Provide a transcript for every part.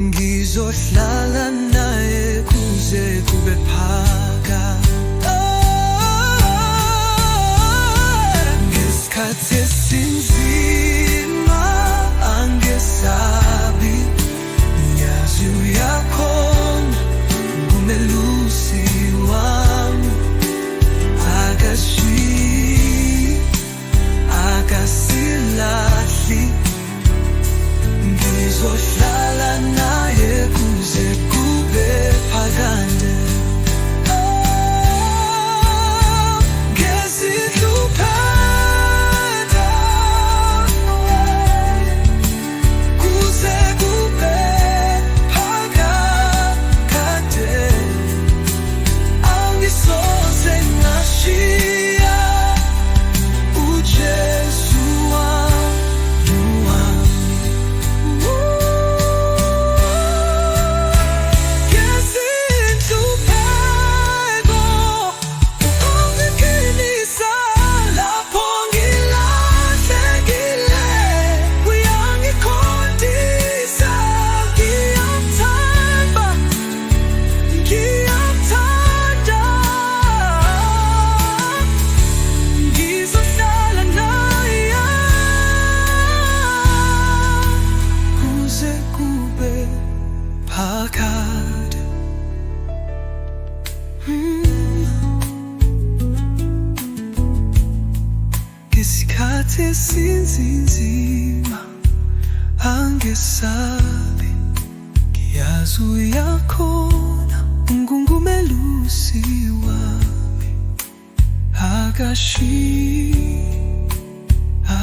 ngizohlala naye kuze kube phakade. Ngesikhathi esinzima angesabi, ngiyazi uyakhona, ngumelusi wami. Akasilahli, ngizohlala naye kuze kube phakade. Ngesikhathi esinzima angesabi, ngiyazi uyakhona, ngumelusi wami.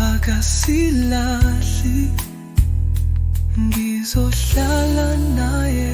Akasilahli, ngizohlala naye